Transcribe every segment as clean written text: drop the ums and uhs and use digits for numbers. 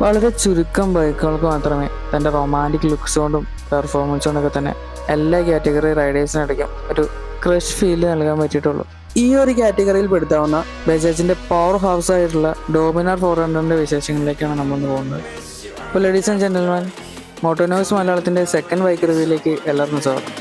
വളരെ ചുരുക്കം ബൈക്കുകൾക്ക് മാത്രമേ തൻ്റെ റൊമാൻറ്റിക് ലുക്സ് കൊണ്ടും പെർഫോമൻസ് കൊണ്ടൊക്കെ തന്നെ എല്ലാ കാറ്റഗറി റൈഡേഴ്സിനിടയ്ക്കും ഒരു ക്രഷ് ഫീൽ നൽകാൻ പറ്റിയിട്ടുള്ളൂ. ഈ ഒരു കാറ്റഗറിയിൽ പെടുത്താവുന്ന ബജാജിൻ്റെ പവർ ഹൗസ് ആയിട്ടുള്ള ഡോമിനാർ 400ൻ്റെ വിശേഷങ്ങളിലേക്കാണ് നമ്മളൊന്ന് പോകുന്നത്. അപ്പോൾ ലേഡീസ് ആൻഡ് ജെന്റിൽമാൻ, മോട്ടോനോയ്സ് മലയാളത്തിൻ്റെ സെക്കൻഡ് ബൈക്ക് റിവ്യൂയിലേക്ക് എല്ലാവർക്കും സ്വാഗതം.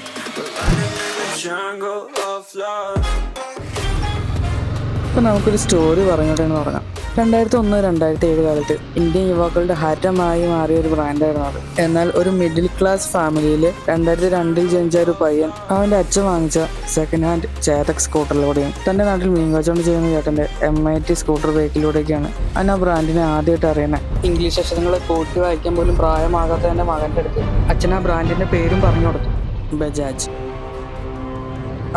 അപ്പോൾ നമുക്കൊരു സ്റ്റോറി പറഞ്ഞിട്ടെന്ന് തുടങ്ങാം. 2001-2007 കാലത്ത് ഇന്ത്യൻ യുവാക്കളുടെ ഹരമായി മാറിയ ഒരു ബ്രാൻഡായിരുന്നു അത്. എന്നാൽ ഒരു മിഡിൽ ക്ലാസ് ഫാമിലിയിൽ 2002 ജനിച്ച ഒരു പയ്യൻ അവൻ്റെ അച്ഛൻ വാങ്ങിച്ച സെക്കൻഡ് ഹാൻഡ് ചേതക് സ്കൂട്ടറിലൂടെയും തൻ്റെ നാട്ടിൽ മീൻ കച്ചവടം ചെയ്യുന്ന ചേട്ടൻ്റെ MIT സ്കൂട്ടർ ബൈക്കിലൂടെയൊക്കെയാണ് അവൻ ആ ബ്രാൻഡിനെ ആദ്യമായിട്ട് അറിയുന്നത്. ഇംഗ്ലീഷ് അക്ഷരങ്ങൾ കൂട്ടി വായിക്കാൻ പോലും പ്രായമാകാത്ത എൻ്റെ മകൻ്റെ അടുത്ത് അച്ഛൻ ആ ബ്രാൻഡിൻ്റെ പേരും പറഞ്ഞു കൊടുത്തു, ബജാജ്.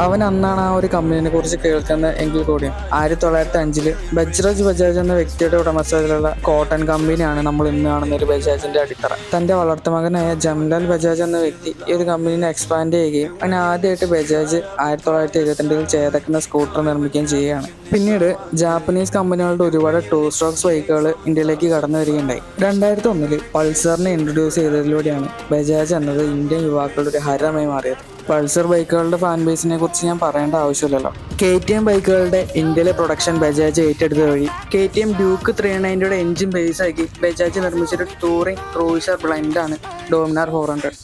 അവൻ അന്നാണ് ആ ഒരു കമ്പനിയെ കുറിച്ച് കേൾക്കുന്നത് എങ്കിൽ കൂടിയും 1905 ബജാജ് എന്ന വ്യക്തിയുടെ ഉടമസ്ഥതയിലുള്ള കോട്ടൺ കമ്പനിയാണ് നമ്മൾ ഇന്ന് കാണുന്ന ഒരു ബജാജിന്റെ അടിത്തറ. തന്റെ വളർത്തുമകനായ ജംലാൽ ബജാജ് എന്ന വ്യക്തി ഈ ഒരു കമ്പനിനെ എക്സ്പാൻഡ് ചെയ്യുകയും അങ്ങനെ ആദ്യമായിട്ട് ബജാജ് 1972 ചേതക്കുന്ന സ്കൂട്ടർ നിർമ്മിക്കുകയും ചെയ്യുകയാണ്. പിന്നീട് ജാപ്പനീസ് കമ്പനികളുടെ ഒരുപാട് 2 സ്ട്രോക്സ് ബൈക്കുകൾ ഇന്ത്യയിലേക്ക് കടന്നു വരികയുണ്ടായി. 2001 പൾസറിനെ ഇൻട്രൊഡ്യൂസ് ചെയ്തതിലൂടെയാണ് ബജാജ് എന്നത് ഇന്ത്യൻ യുവാക്കളുടെ ഒരു ഹരമായി മാറിയത്. പൾസർ ബൈക്കുകളുടെ ഫാൻ ബേസിനെ കുറിച്ച് ഞാൻ പറയേണ്ട ആവശ്യമില്ലല്ലോ. KTM ബൈക്കുകളുടെ ഇന്ത്യയിലെ പ്രൊഡക്ഷൻ ബജാജ് ഏറ്റെടുത്ത വഴി KTM ഡ്യൂക്ക് 390യുടെ എഞ്ചിൻ ബേസ് ആക്കി ബജാജ് നിർമ്മിച്ചൊരു ടൂറിംഗ് ക്രൂയിസർ ബ്ലെൻഡാണ് ഡോമിനാർ 400.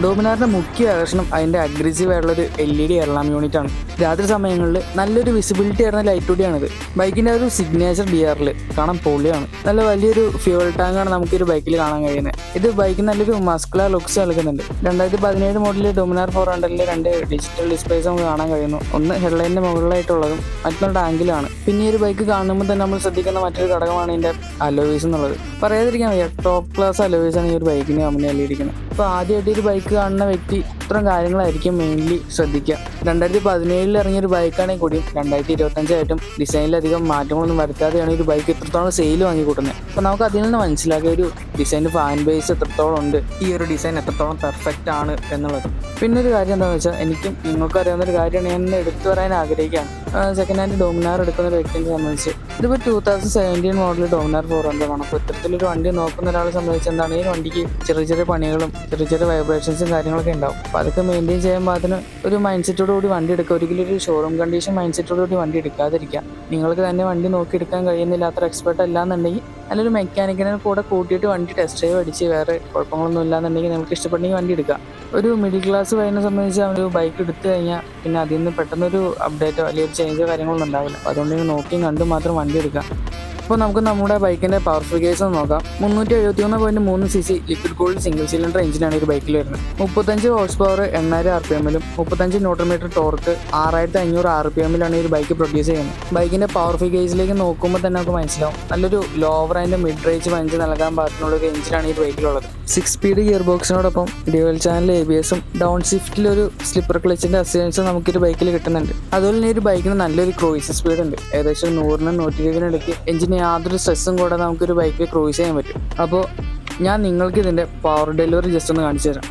ഡോമിനാറിന്റെ മുഖ്യ ആകർഷണം അതിന്റെ അഗ്രസീവ് ആയിട്ടുള്ളൊരു LED എയർലാം യൂണിറ്റ് ആണ്. രാത്രി സമയങ്ങളിൽ നല്ലൊരു വിസിബിലിറ്റി ആയിരുന്ന ലൈറ്റ് കൂടിയാണിത്. ബൈക്കിന്റെ ഒരു സിഗ്നേച്ചർ DRL കാണാൻ പൊളിയാണ്. നല്ല വലിയൊരു ഫ്യൂവൽ ടാങ്കാണ് നമുക്ക് ഒരു ബൈക്കിൽ കാണാൻ കഴിയുന്നത്. ഇത് ബൈക്കിന് നല്ലൊരു മസ്കുലർ ലുക്സ് നൽകുന്നുണ്ട്. 2017 മോഡലിൽ ഡോമിനാർ 400-ലെ 2 ഡിജിറ്റൽ ഡിസ്പ്ലേസ് നമുക്ക് കാണാൻ കഴിയുന്നു. ഒന്ന് ഹെഡ്ലൈനിന്റെ മുകളിലായിട്ടുള്ളതും മറ്റൊന്ന് ടാങ്കിലാണ്. പിന്നെ ഈ ഒരു ബൈക്ക് കാണുമ്പോൾ തന്നെ നമ്മൾ ശ്രദ്ധിക്കുന്ന മറ്റൊരു ഘടകമാണ് ഇതിന്റെ അലോയ്സ് എന്നുള്ളത്. പറയാതിരിക്കാൻ വയ്യ, ടോപ്പ് ക്ലാസ് അലോയ്സ് ആണ് ഈ ഒരു ബൈക്കിന് കമ്പനി നൽകിയിരിക്കുന്നത്. അപ്പോൾ ആദ്യമായിട്ട് ഒരു ബൈക്ക് കാണുന്ന വ്യക്തി ഇത്തരം കാര്യങ്ങളായിരിക്കും മെയിൻലി ശ്രദ്ധിക്കുക. 2017 ഇറങ്ങിയൊരു ബൈക്കാണെങ്കിൽ കൂടി 2025 ആയിട്ടും ഡിസൈനിലധികം മാറ്റങ്ങളൊന്നും വരുത്താതെയാണ് ഒരു ബൈക്ക് ഇത്രത്തോളം സെയിൽ വാങ്ങിക്കൂട്ടുന്നത്. അപ്പോൾ നമുക്ക് അതിൽ നിന്ന് മനസ്സിലാക്കിയ ഒരു ഡിസൈൻ ഫാൻ ബേസ് എത്രത്തോളം ഉണ്ട്, ഈ ഒരു ഡിസൈൻ എത്രത്തോളം പെർഫെക്റ്റ് ആണ് എന്നുള്ളത്. പിന്നെ ഒരു കാര്യം എന്താണെന്ന് വെച്ചാൽ, എനിക്കും നിങ്ങൾക്കും അറിയാവുന്ന ഒരു കാര്യമാണ് ഞാൻ എടുത്തു പറയാൻ ആഗ്രഹിക്കുകയാണ്. സെക്കൻഡ് ഹാൻഡ് ഡോമിനാർ എടുക്കുന്ന ഒരു വ്യക്തിയെ സംബന്ധിച്ച് ഇതിപ്പോൾ 2017 മോഡൽ ഡോമിനാർ 400 ആണ്. അപ്പോൾ ഇത്തരത്തിലൊരു വണ്ടി നോക്കുന്ന ഒരാളെ സംബന്ധിച്ച് എന്താണ്, ഈ വണ്ടിക്ക് ചെറിയ ചെറിയ പണികളും ചെറിയ വൈബ്രേഷൻസും കാര്യങ്ങളൊക്കെ ഉണ്ടാവും. അപ്പോൾ അതൊക്കെ മെയിൻറ്റെയിൻ ചെയ്യുമ്പോൾ അതിന് ഒരു മൈൻഡ് സെറ്റോടുകൂടി വണ്ടി എടുക്കുക. ഒരിക്കലും ഒരു ഷോറൂം കണ്ടീഷൻ മൈൻഡ് സെറ്റോടുകൂടി വണ്ടി എടുക്കാതിരിക്കുക. നിങ്ങൾക്ക് തന്നെ വണ്ടി നോക്കിയെടുക്കാൻ കഴിയുന്നില്ല, അത്ര എക്സ്പെർട്ട് അല്ലാന്നുണ്ടെങ്കിൽ നല്ലൊരു മെക്കാനിക്കിനെ കൂടെ കൂട്ടിയിട്ട് വണ്ടി ടെസ്റ്റ് ഡ്രൈവ് അടിച്ച് വേറെ കുഴപ്പങ്ങളൊന്നും ഇല്ലാന്നുണ്ടെങ്കിൽ നിങ്ങൾക്ക് ഇഷ്ടപ്പെട്ടെങ്കിൽ വണ്ടി എടുക്കുക. ഒരു മിഡിൽ ക്ലാസ് പയ്യനെ സംബന്ധിച്ച് അവനൊരു ബൈക്ക് എടുത്തു കഴിഞ്ഞാൽ പിന്നെ അതിൽ നിന്ന് പെട്ടെന്നൊരു അപ്ഡേറ്റോ അല്ലെങ്കിൽ ഒരു ചേഞ്ചോ കാര്യങ്ങളൊന്നും ഉണ്ടാവില്ല. അപ്പോൾ അതുകൊണ്ട് നോക്കിയും കണ്ടും മാത്രം വണ്ടി എടുക്കുക. അപ്പോൾ നമുക്ക് നമ്മുടെ ബൈക്കിൻ്റെ പവർ ഫിഗേഴ്സ് ഒന്ന് നോക്കാം. 371.3 cc liquid cooled single cylinder എഞ്ചിനാണ് ഒരു ബൈക്കിൽ വരുന്നത്. 35 ഹോഴ്സ് പവർ 8000 RPM-ലും 35 ന്യൂട്ടൺ ടോർക്ക് 6500 RPM-ലാണ് ഈ ഒരു ബൈക്ക് പ്രൊഡ്യൂസ് ചെയ്യുന്നത്. ബൈക്കിൻ്റെ പവർ ഫിഗേഴ്സിലേക്ക് നോക്കുമ്പോൾ തന്നെ നമുക്ക് മനസ്സിലാവും, നല്ലൊരു lower and mid range punch നൽകാൻ പാകത്തിനുള്ള ഒരു എഞ്ചിനാണ് ഈ ബൈക്കിലുള്ളത്. 6 സ്പീഡ് ഗിയർ ബോക്സിനോടൊപ്പം ഡ്യുവൽ ചാനൽ ABS-ഉം ഡൗൺ ഷിഫ്റ്റിലൊരു സ്ലിപ്പർ ക്ലച്ചിൻ്റെ അസിസ്റ്റൻസും നമുക്കൊരു ബൈക്കിൽ കിട്ടുന്നുണ്ട്. അതുപോലെ തന്നെ ഒരു ബൈക്കിന് നല്ലൊരു ക്രൂയിസ് സ്പീഡ് ഉണ്ട്. ഏകദേശം 100-120 ഇടയ്ക്ക് എഞ്ചിന് യാതൊരു സ്ട്രെസ്സും കൂടെ നമുക്കൊരു ബൈക്കിൽ ക്രൂയിസ് ചെയ്യാൻ പറ്റും. അപ്പോൾ ഞാൻ നിങ്ങൾക്ക് ഇതിൻ്റെ പവർ ഡെലിവറി ജസ്റ്റ് ഒന്ന് കാണിച്ചു തരാം.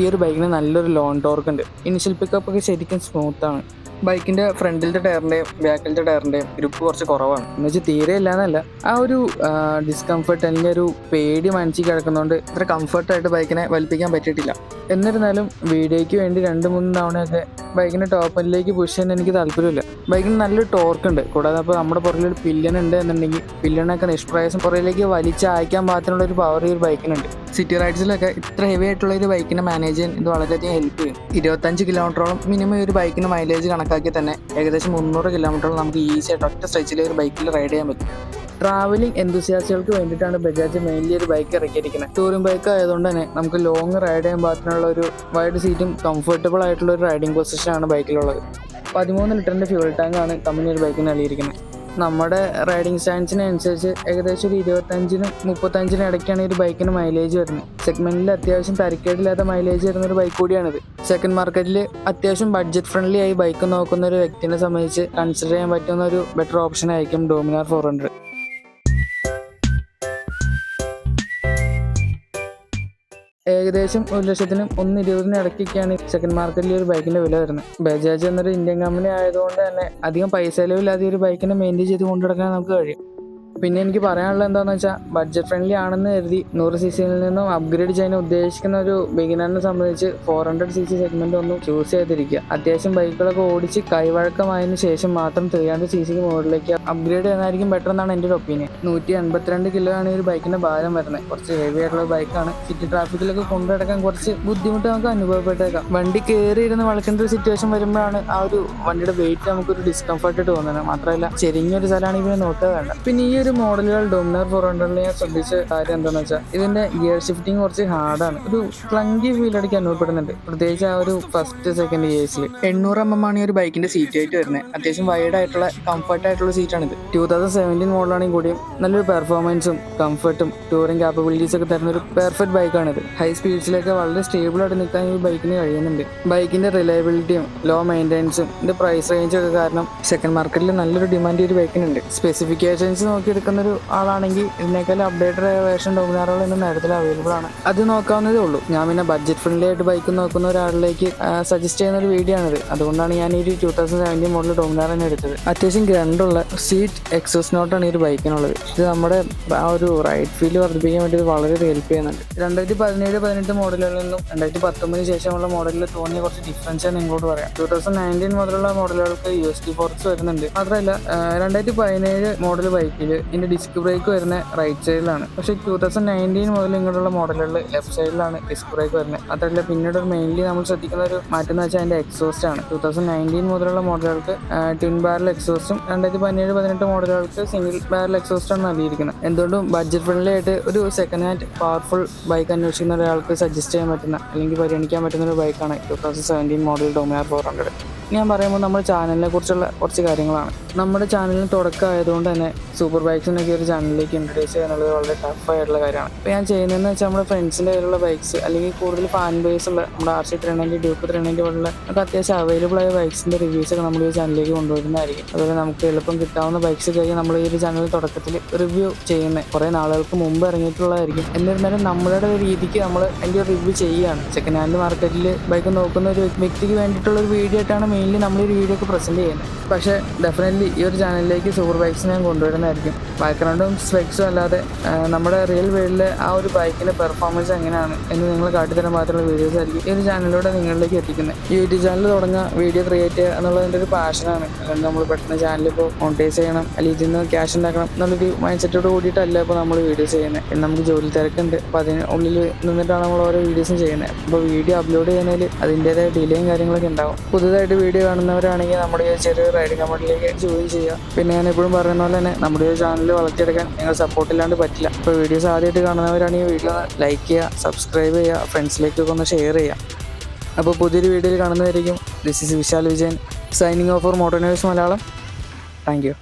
ഈ ഒരു ബൈക്കിന് നല്ലൊരു ലോൺ ടോർക്ക് ഉണ്ട്. ഇനിഷ്യൽ പിക്കപ്പ് ഒക്കെ ശരിക്കും സ്മൂത്താണ്. ബൈക്കിൻ്റെ ഫ്രണ്ടിലത്തെ ടയറിൻ്റെയും ബാക്കിലത്തെ ടയറിൻ്റെയും ഗ്രിപ്പ് കുറച്ച് കുറവാണ്. എന്ന് വെച്ചാൽ തീരെ ഇല്ല എന്നല്ല, ആ ഒരു ഡിസ്കംഫർട്ട് അല്ലെങ്കിൽ ഒരു പേടി മനസ്സിൽ കിടക്കുന്നതുകൊണ്ട് ഇത്ര കംഫർട്ടായിട്ട് ബൈക്കിനെ വലിപ്പിക്കാൻ പറ്റിയിട്ടില്ല. എന്നിരുന്നാലും വീഡിയോയ്ക്ക് വേണ്ടി 2-3 തവണയൊക്കെ ബൈക്കിൻ്റെ ടോപ്പിലേക്ക് പുഷ് ചെയ്യാൻ എനിക്ക് താല്പര്യമില്ല. ബൈക്കിന് നല്ലൊരു ടോർക്ക് ഉണ്ട്. കൂടാതെ അപ്പോൾ നമ്മുടെ പുറകിലൊരു പില്ലൻ ഉണ്ട് എന്നുണ്ടെങ്കിൽ പില്ലണൊക്കെ നിഷ്പ്രയാസം പുറകിലേക്ക് വലിച്ച് അയക്കാൻ പാകത്തിനുള്ള ഒരു പവർ ഈ ഒരു ബൈക്കിനുണ്ട്. സിറ്റി റൈഡ്സിലൊക്കെ ഇത്ര ഹെവി ആയിട്ടുള്ള ഒരു ബൈക്കിനെ മാനേജ് ചെയ്യാൻ ഇത് വളരെയധികം ഹെൽപ്പ് ചെയ്യും. 25 കിലോമീറ്ററോളം മിനിമം ഒരു ബൈക്കിന് മൈലേജ് കണക്കാക്കി തന്നെ ഏകദേശം 300 കിലോമീറ്ററോളം നമുക്ക് ഈസി ആയിട്ട് ഒറ്റ സ്ട്രെച്ചിൽ ഒരു ബൈക്കിൽ റൈഡ് ചെയ്യാൻ പറ്റും. ട്രാവലിംഗ് എന്തുസിയാസ്റ്റുകൾക്ക് വേണ്ടിയിട്ടാണ് ബജാജ് മെയിൻലി ഒരു ബൈക്ക് ഇറക്കിയിരിക്കുന്നത്. ടൂറിംഗ് ബൈക്ക് ആയതുകൊണ്ട് തന്നെ നമുക്ക് ലോങ് റൈഡ് ചെയ്യാൻ പാകത്തിനുള്ള ഒരു വൈഡ് സീറ്റും കംഫർട്ടബിൾ ആയിട്ടുള്ള ഒരു റൈഡിംഗ് പൊസിഷനാണ് ബൈക്കിലുള്ളത്. 13 ലിറ്ററിൻ്റെ ഫ്യൂൾ ടാങ്കാണ് കമ്പനി ഒരു ബൈക്കിന് നൽകിയിരിക്കുന്നത്. നമ്മുടെ റൈഡിങ് സ്റ്റാൻസിനനുസരിച്ച് ഏകദേശം ഒരു 25-നും 35-നും ഇടയ്ക്കാണ് ഈ ഒരു ബൈക്കിന് മൈലേജ് വരുന്നത്. സെഗ്മെന്റിൽ അത്യാവശ്യം തരക്കേടില്ലാത്ത മൈലേജ് വരുന്ന ഒരു ബൈക്ക് കൂടിയാണിത്. സെക്കൻഡ് മാർക്കറ്റിൽ അത്യാവശ്യം ബഡ്ജറ്റ് ഫ്രണ്ട്ലി ആയി ബൈക്ക് നോക്കുന്ന ഒരു വ്യക്തിനെ സംബന്ധിച്ച് കൺസിഡർ ചെയ്യാൻ പറ്റുന്ന ഒരു ബെറ്റർ ഓപ്ഷൻ ആയിരിക്കും ഡോമിനാർ 400. ഏകദേശം 1,00,000-നും 1,20,000-നും ഇടയ്ക്കൊക്കെയാണ് സെക്കൻഡ് മാർക്കറ്റിൽ ഒരു ബൈക്കിന്റെ വില വരുന്നത്. ബജാജ് എന്നൊരു ഇന്ത്യൻ കമ്പനി ആയതുകൊണ്ട് തന്നെ അധികം പൈസ ചെലവില്ലാതെ ഒരു ബൈക്കിനെ മെയിൻറ്റെയിൻ ചെയ്ത് കൊണ്ടുനടക്കാൻ നമുക്ക് കഴിയും. പിന്നെ എനിക്ക് പറയാനുള്ളത് എന്താണെന്ന് വെച്ചാൽ ബഡ്ജറ്റ് ഫ്രണ്ട്ലി ആണെന്ന് കരുതി 100cc നിന്നും അപ്ഗ്രേഡ് ചെയ്യാൻ ഉദ്ദേശിക്കുന്ന ഒരു ബിഗിനറിനെ സംബന്ധിച്ച് 400cc സെഗ്മെന്റ് ഒന്നും ചൂസ് ചെയ്തിരിക്കുക. അത്യാവശ്യം ബൈക്കുകളൊക്കെ ഓടിച്ച് കൈവഴക്കമായതിനു ശേഷം മാത്രം 300cc മുകളിലേക്ക് അപ്ഗ്രേഡ് ചെയ്യുന്നതായിരിക്കും ബെറ്റർ എന്നാണ് എൻ്റെ ഒരു ഒപ്പീനിയൻ. 182 കിലോ ആണ് ഈ ഒരു ബൈക്കിന്റെ ഭാരം വരുന്നത്. കുറച്ച് ഹെവി ആയിട്ടുള്ള ബൈക്കാണ്. സിറ്റി ട്രാഫിക്കിലൊക്കെ കൊണ്ടുനടക്കാൻ കുറച്ച് ബുദ്ധിമുട്ട് നമുക്ക് അനുഭവപ്പെട്ടേക്കാം. വണ്ടി കയറി ഇരുന്ന് വളക്കേണ്ട ഒരു സിറ്റുവേഷൻ വരുമ്പോഴാണ് ആ ഒരു വണ്ടിയുടെ വെയിറ്റ് നമുക്കൊരു ഡിസ്കംഫർട്ട് തോന്നുന്നത്. മാത്രമല്ല ചെരിഞ്ഞൊരു സ്ഥലമാണെങ്കിൽ പിന്നെ നോക്കുക വേണ്ട. പിന്നെ ഈ ഒരു മോഡലുകൾ ഡോമിനാർ 400 ഞാൻ ശ്രദ്ധിച്ച കാര്യം എന്താണെന്ന് വെച്ചാൽ ഇതിന്റെ ഗിയർ ഷിഫ്റ്റിംഗ് കുറച്ച് ഹാർഡാണ്. ഒരു ക്ലങ്കി ഫീൽ അടിക്കാൻ അനുഭവപ്പെടുന്നുണ്ട്, പ്രത്യേകിച്ച് ആ ഒരു ഫസ്റ്റ് സെക്കൻഡ് ഗിയേഴ്സിൽ. 800 mm ആണ് ഈ ഒരു ബൈക്കിന്റെ സീറ്റ് ആയിട്ട് വരുന്നത്. അത്യാവശ്യം വൈഡ് ആയിട്ടുള്ള കംഫർട്ട് ആയിട്ടുള്ള സീറ്റാണിത്. 2017 മോഡലാണെങ്കിൽ കൂടിയും നല്ലൊരു പെർഫോമൻസും കംഫർട്ടും ടൂറിംഗ് കാപ്പബിലിറ്റീസ് ഒക്കെ തരുന്ന ഒരു പെർഫെക്റ്റ് ബൈക്കാണിത്. ഹൈ സ്പീഡ്സിലൊക്കെ വളരെ സ്റ്റേബിൾ ആയിട്ട് നിൽക്കാൻ ഈ ബൈക്കിന് കഴിയുന്നുണ്ട്. ബൈക്കിന്റെ റിലയബിലിറ്റിയും ലോ മെയിൻ്റെനൻസും ഇതിന്റെ പ്രൈസ് റേഞ്ച് ഒക്കെ കാരണം സെക്കൻഡ് മാർക്കറ്റിൽ നല്ലൊരു ഡിമാൻഡ് ഈ ഒരു ബൈക്കിനുണ്ട്. സ്പെസിഫിക്കേഷൻസ് നോക്കി എടുക്കുന്ന ഒരു ആളാണെങ്കിൽ ഇതിനേക്കാൾ അപ്ഡേറ്റഡ് വേർഷൻ ഡോമിനാറുകൾ ഇന്ന് നേരത്തിൽ അവൈലബിൾ ആണ്. അത് നോക്കാവുന്നതേ ഉള്ളൂ. ഞാൻ പിന്നെ ബഡ്ജറ്റ് ഫ്രണ്ട്ലി ആയിട്ട് ബൈക്ക് നോക്കുന്ന ഒരാളിലേക്ക് സജസ്റ്റ് ചെയ്യുന്ന ഒരു വീഡിയോ ആണിത്. അതുകൊണ്ടാണ് ഞാൻ ഈ ഒരു 2017 മോഡൽ ഡോമിനാർ തന്നെ എടുത്തത്. അത്യാവശ്യം ഗ്രണ്ടുള്ള സീറ്റ് എക്സോസ് നോട്ടാണ് ഈ ഒരു ബൈക്കിനുള്ളത്. ഇത് നമ്മുടെ ആ ഒരു റൈഡ് ഫീൽ വർദ്ധിപ്പിക്കാൻ വേണ്ടി വളരെ ഹെൽപ്പ് ചെയ്യുന്നുണ്ട്. 2017-18 മോഡലുകളിൽ നിന്നും 2019 ശേഷമുള്ള മോഡലിൽ തോന്നിയ കുറച്ച് ഡിഫറൻസ് ആണ് നിങ്ങളോട് പറയാം. 2019 മുതലുള്ള മോഡലുകൾക്ക് USD ഫോർക്സ് വരുന്നുണ്ട്. മാത്രമല്ല 2017 മോഡൽ ബൈക്കിൽ ഇതിന്റെ ഡിസ്ക് ബ്രേക്ക് വരുന്ന റൈറ്റ് സൈഡിലാണ്. പക്ഷേ 2019 മുതൽ ഇങ്ങോട്ടുള്ള മോഡലുകളിൽ ലെഫ്റ്റ് സൈഡിലാണ് ഡിസ്ക് ബ്രേക്ക് വരുന്നത്. അതല്ല പിന്നീട് മെയിൻലി നമ്മൾ ശ്രദ്ധിക്കുന്ന ഒരു മാറ്റം എന്ന് വെച്ചാൽ അതിന്റെ എക്സോസ്റ്റ് ആണ്. 2019 മുതലുള്ള മോഡലുകൾക്ക് ട്വിൻ ബാരൽ എക്സോസ്റ്റും 2017-18 മോഡലുകൾക്ക് സിംഗിൾ ബാരൽ എക്സോസ്റ്റാണ് നൽകിയിരിക്കുന്നത്. എന്തുകൊണ്ടും ബഡ്ജറ്റ് ഫ്രണ്ട്ലി ആയിട്ട് ഒരു സെക്കൻഡ് ഹാൻഡ് പവർഫുൾ ബൈക്ക് അന്വേഷിക്കുന്ന ഒരാൾക്ക് സജസ്റ്റ് ചെയ്യാൻ പറ്റുന്ന അല്ലെങ്കിൽ പരിഗണിക്കാൻ പറ്റുന്ന ഒരു ബൈക്കാണ് 2017 മോഡൽ ഡോമിനാർ 400. ഞാൻ പറയുമ്പോൾ നമ്മുടെ ചാനലിനെ കുറിച്ചുള്ള കുറച്ച് കാര്യങ്ങളാണ്. നമ്മുടെ ചാനലിന് തുടക്കമായതുകൊണ്ട് തന്നെ സൂപ്പർ ബൈക്സിനൊക്കെ ഒരു ചാനലിലേക്ക് ഇൻട്രൊഡ്യൂസ് ചെയ്യാനുള്ളത് വളരെ ടഫായിട്ടുള്ള കാര്യമാണ്. ഇപ്പോൾ ഞാൻ ചെയ്യുന്നതെന്ന് വെച്ചാൽ നമ്മുടെ ഫ്രണ്ട്സിൻ്റെ കയ്യിലുള്ള ബൈക്സ് അല്ലെങ്കിൽ കൂടുതൽ ഫാൻ ബേസ് ഉള്ള നമ്മുടെ RC 390, ഡ്യൂക്ക് 390 പോലുള്ള നമുക്ക് അത്യാവശ്യം അവൈലബിൾ ആയ ബൈക്സിൻ്റെ റിവ്യൂസൊക്കെ നമ്മൾ ഈ ചാനലിലേക്ക് കൊണ്ടുവരുന്നതായിരിക്കും. അതുപോലെ നമുക്ക് എളുപ്പം കിട്ടാവുന്ന ബൈക്സ് കഴിഞ്ഞ് നമ്മൾ ഈ ഒരു ചാനൽ തുടക്കത്തിൽ റിവ്യൂ ചെയ്യുന്നത് കുറേ നാളുകൾക്ക് മുമ്പ് ഇറങ്ങിയിട്ടുള്ളതായിരിക്കും. എന്നിരുന്നാലും നമ്മളുടെ രീതിക്ക് നമ്മൾ എൻ്റെ ഒരു റിവ്യൂ ചെയ്യുകയാണ്. സെക്കൻഡ് ഹാൻഡ് മാർക്കറ്റിൽ ബൈക്ക് നോക്കുന്ന ഒരു വ്യക്തിക്ക് വേണ്ടിയിട്ടുള്ള ഒരു വീഡിയോ ആയിട്ടാണ് മെയിൻലി നമ്മൾ ഈ വീഡിയോ ഒക്കെ പ്രസൻറ്റ് ചെയ്യുന്നത്. പക്ഷേ ഡെഫിനറ്റ്ലി ഈ ഒരു ചാനലിലേക്ക് സൂപ്പർ ബൈക്സ് ഞാൻ കൊണ്ടുവരുന്നതായിരിക്കും. ബാക്ക്ഗ്രൗണ്ടും സ്പെക്സും അല്ലാതെ നമ്മുടെ റിയൽ വേൾഡിലെ ആ ഒരു ബൈക്കിൻ്റെ പെർഫോമൻസ് എങ്ങനെയാണ് എന്ന് നിങ്ങൾ കാട്ടിത്തരാൻ മാത്രമുള്ള വീഡിയോസ് ആയിരിക്കും ഈ ഒരു ചാനലിലൂടെ നിങ്ങളിലേക്ക് എത്തിക്കുന്നത്. ഈ യൂട്യൂബ് ചാനൽ തുടങ്ങുക, വീഡിയോ ക്രിയേറ്റ് ചെയ്യുക എന്നുള്ളതിൻ്റെ ഒരു പാഷനാണ്. അല്ലെങ്കിൽ നമ്മൾ പെട്ടെന്ന് ചാനൽ ഇപ്പോൾ മോണിറ്റൈസ് ചെയ്യണം അല്ലെങ്കിൽ ഇതിൽ നിന്ന് ക്യാഷ് ഉണ്ടാക്കണം എന്നുള്ളൊരു മൈൻഡ് സെറ്റോട് കൂടിയിട്ടല്ല ഇപ്പോൾ നമ്മൾ വീഡിയോസ് ചെയ്യുന്നത്. പിന്നെ നമുക്ക് ജോലി തിരക്കുണ്ട്. അപ്പോൾ അതിനുള്ളിൽ നിന്നിട്ടാണ് നമ്മൾ ഓരോ വീഡിയോസും ചെയ്യുന്നത്. അപ്പോൾ വീഡിയോ അപ്ലോഡ് ചെയ്യുന്നതിൽ അതിൻ്റേതായ ഡിലേയും കാര്യങ്ങളൊക്കെ ഉണ്ടാവും. പുതുതായിട്ട് വീഡിയോ കാണുന്നവരാണെങ്കിൽ നമ്മുടെ ഈ ചെറിയ റൈഡിംഗ് കമ്പനിയിലേക്ക് ജോയിൻ ചെയ്യുക. പിന്നെ ഞാൻ എപ്പോഴും പറയുന്ന പോലെ തന്നെ നമ്മുടെ ഈ ചാനൽ വളർത്തിയെടുക്കാൻ നിങ്ങൾ സപ്പോർട്ടില്ലാണ്ട് പറ്റില്ല. അപ്പോൾ വീഡിയോസ് ആദ്യമായിട്ട് കാണുന്നവരാണെങ്കിൽ വീഡിയോ ലൈക്ക് ചെയ്യുക, സബ്സ്ക്രൈബ് ചെയ്യുക, ഫ്രണ്ട്സിലേക്കൊക്കെ ഒന്ന് ഷെയർ ചെയ്യുക. അപ്പോൾ പുതിയൊരു വീഡിയോയിൽ കാണുന്നതായിരിക്കും. This is Vishal Vijayan signing off for Moto News Malayalam. Thank U.